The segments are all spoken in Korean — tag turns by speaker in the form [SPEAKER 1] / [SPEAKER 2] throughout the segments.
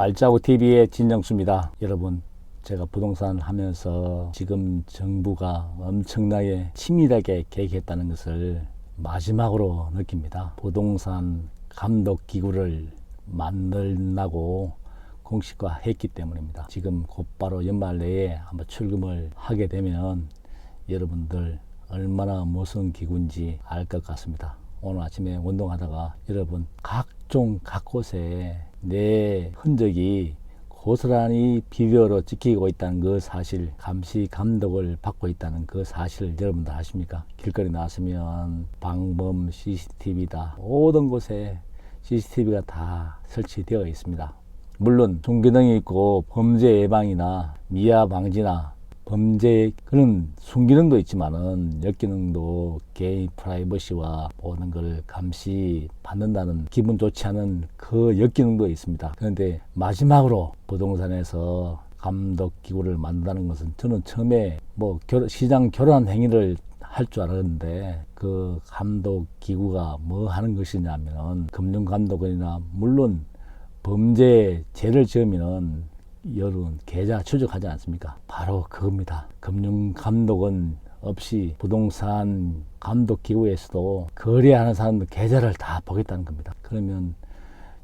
[SPEAKER 1] 알짜고 TV의 진정수입니다. 여러분, 제가 부동산 하면서 지금 정부가 엄청나게 치밀하게 계획했다는 것을 마지막으로 느낍니다. 부동산 감독기구를 만들라고 공식화했기 때문입니다. 지금 곧바로 연말 내에 한번 출금을 하게 되면 여러분들 얼마나 무슨 기구인지 알 것 같습니다. 오늘 아침에 운동하다가 여러분 각종 곳에 내 흔적이 고스란히 비디오로 찍히고 있다는 그 사실, 감시 감독을 받고 있다는 그 사실을 여러분들 아십니까? 길거리 나왔으면 방범 CCTV다. 모든 곳에 CCTV가 다 설치되어 있습니다. 물론 순기능이 있고 범죄 예방이나 미화 방지나 범죄 그런 순기능도 있지만은 역기능도 개인 프라이버시와 모든 걸 감시 받는다는 기분 좋지 않은 그 역기능도 있습니다. 그런데 마지막으로 부동산에서 감독기구를 만든다는 것은 저는 처음에 시장 교란 행위를 할 줄 알았는데 그 감독기구가 뭐 하는 것이냐면 금융감독원이나 물론 범죄 죄를 지으면은 여러분 계좌 추적하지 않습니까? 바로 그겁니다. 금융감독은 없이 부동산 감독기구에서도 거래하는 사람들 계좌를 다 보겠다는 겁니다. 그러면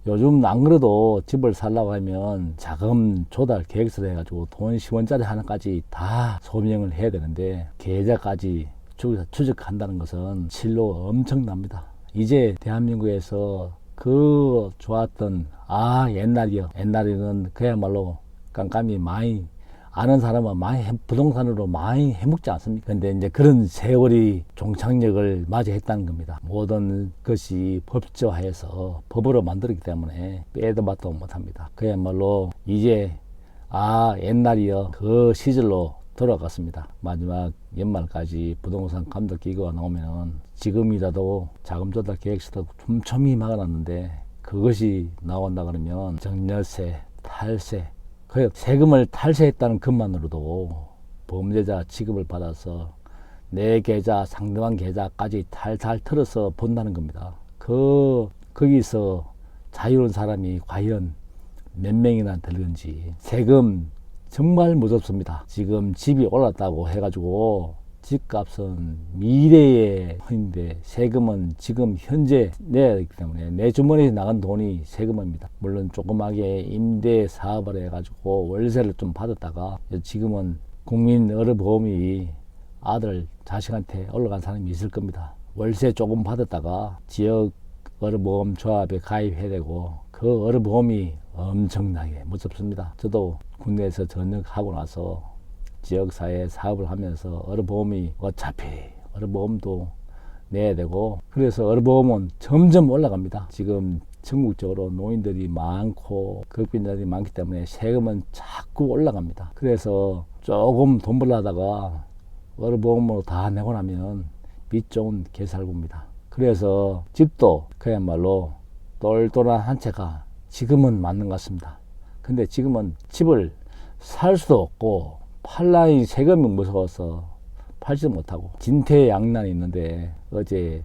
[SPEAKER 1] 요즘 안 그래도 집을 살려고 하면 자금 조달 계획서를 해가지고 돈 10원짜리 하나까지 다 소명을 해야 되는데 계좌까지 추적한다는 것은 실로 엄청납니다. 이제 대한민국에서 그 좋았던 옛날에는 그야말로 깜깜이 많이 아는 사람은 많이 부동산으로 많이 해먹지 않습니까? 근데 이제 그런 세월이 종착역을 맞이했다는 겁니다. 모든 것이 법조화해서 법으로 만들었기 때문에 빼도 박도 못합니다. 그야말로 이제 옛날이요 그 시절로 돌아갔습니다. 마지막 연말까지 부동산 감독기구가 나오면 지금이라도 자금 조달 계획서도 촘촘히 막아놨는데 그것이 나온다 그러면 증여세, 탈세, 그 세금을 탈세했다는 것만으로도 범죄자 취급을 받아서 내 계좌, 상대방 계좌까지 탈탈 털어서 본다는 겁니다. 거기서 자유로운 사람이 과연 몇 명이나 되는지 세금 정말 무섭습니다. 지금 집이 올랐다고 해가지고 집값은 미래의 돈인데 세금은 지금 현재 내야 되기 때문에 내 주머니에서 나간 돈이 세금입니다. 물론 조그맣게 임대 사업을 해가지고 월세를 좀 받았다가 지금은 국민 의료보험이 아들 자식한테 올라간 사람이 있을 겁니다. 월세 조금 받았다가 지역 의료보험 조합에 가입해야 되고 그 의료보험이 엄청나게 무섭습니다. 저도 군대에서 전역하고 나서 지역사회 사업을 하면서 의료보험이 어차피 의료보험도 내야 되고 그래서 의료보험은 점점 올라갑니다. 지금 전국적으로 노인들이 많고 극빈자들이 많기 때문에 세금은 자꾸 올라갑니다. 그래서 조금 돈 벌려다가 의료보험으로 다 내고 나면 빚 좋은 개살구입니다. 그래서 집도 그야말로 똘똘한 한 채가 지금은 맞는 것 같습니다. 근데 지금은 집을 살 수도 없고 팔라니 세금이 무서워서 팔지 못하고 진퇴양난이 있는데 어제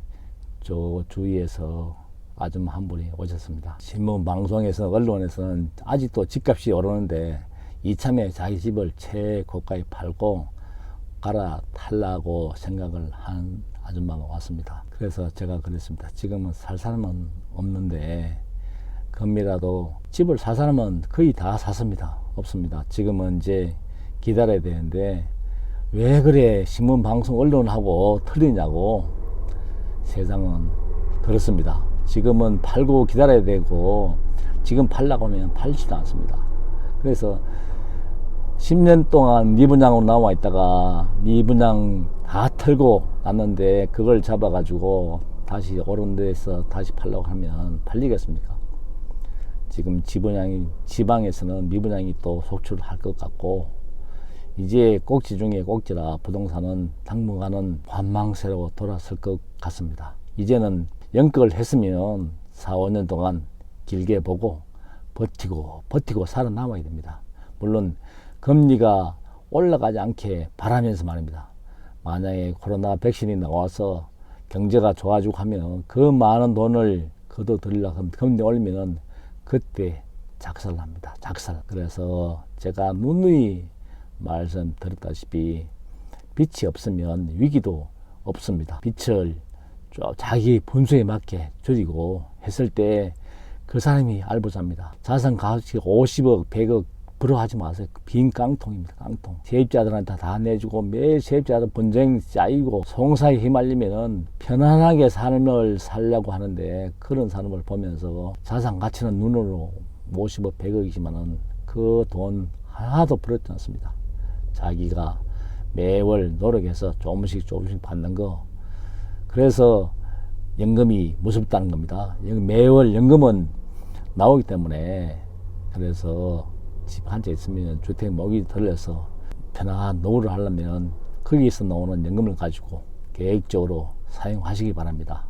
[SPEAKER 1] 저 주위에서 아줌마 한 분이 오셨습니다. 신문 방송에서 언론에서는 아직도 집값이 오르는데 이참에 자기 집을 최고가에 팔고 갈아타려고 생각을 한 아줌마가 왔습니다. 그래서 제가 그랬습니다. 지금은 살 사람은 없는데 금이라도 집을 살 사람은 거의 다 샀습니다. 없습니다. 지금은 이제 기다려야 되는데 왜 그래 신문 방송 언론하고 틀리냐고. 세상은 그렇습니다. 지금은 팔고 기다려야 되고 지금 팔라고 하면 팔지도 않습니다. 그래서 10년 동안 미분양으로 나와 있다가 미분양 다 털고 났는데 그걸 잡아가지고 다시 오른 데서 다시 팔려고 하면 팔리겠습니까? 지금 지방에서는 미분양이 또 속출할 것 같고 이제 꼭지 중에 꼭지라 부동산은 당분간은 관망세로 돌아설 것 같습니다. 이제는 연극을 했으면 4, 5년 동안 길게 보고 버티고 살아남아야 됩니다. 물론 금리가 올라가지 않게 바라면서 말입니다. 만약에 코로나 백신이 나와서 경제가 좋아지고 하면 그 많은 돈을 걷어들이려고 하면 금리 올리면은 그때 작살납니다. 작살. 그래서 제가 누누이 말씀드렸다시피 빛이 없으면 위기도 없습니다. 빛을 자기 분수에 맞게 줄이고 했을 때 그 사람이 알부자입니다. 자산 가치 50억, 100억 부러워하지 마세요. 빈 깡통입니다. 깡통. 세입자들한테 다 내주고 매일 세입자들 분쟁 쌓이고 송사에 휘말리면은 편안하게 삶을 살려고 하는데 그런 사람을 보면서 자산 가치는 눈으로 50억, 100억이지만은 그 돈 하나도 부럽지 않습니다. 자기가 매월 노력해서 조금씩 받는 거. 그래서 연금이 무섭다는 겁니다. 매월 연금은 나오기 때문에 그래서 집 한 채 있으면 주택 모기 들려서 편안한 노후를 하려면 거기에서 나오는 연금을 가지고 계획적으로 사용하시기 바랍니다.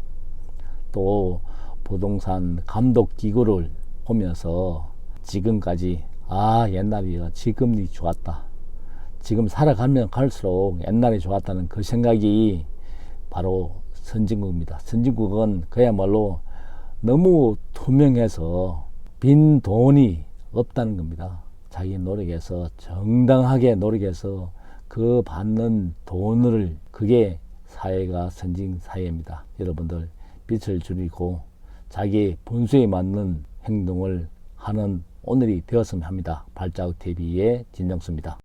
[SPEAKER 1] 또 부동산 감독 기구를 보면서 지금까지 옛날이 지금이 좋았다. 지금 살아가면 갈수록 옛날이 좋았다는 그 생각이 바로 선진국입니다. 선진국은 그야말로 너무 투명해서 빈 돈이 없다는 겁니다. 자기 노력해서 정당하게 노력해서 그 받는 돈을 그게 사회가 선진 사회입니다. 여러분들 빚을 줄이고 자기 분수에 맞는 행동을 하는 오늘이 되었으면 합니다. 발자국 TV의 진정수입니다.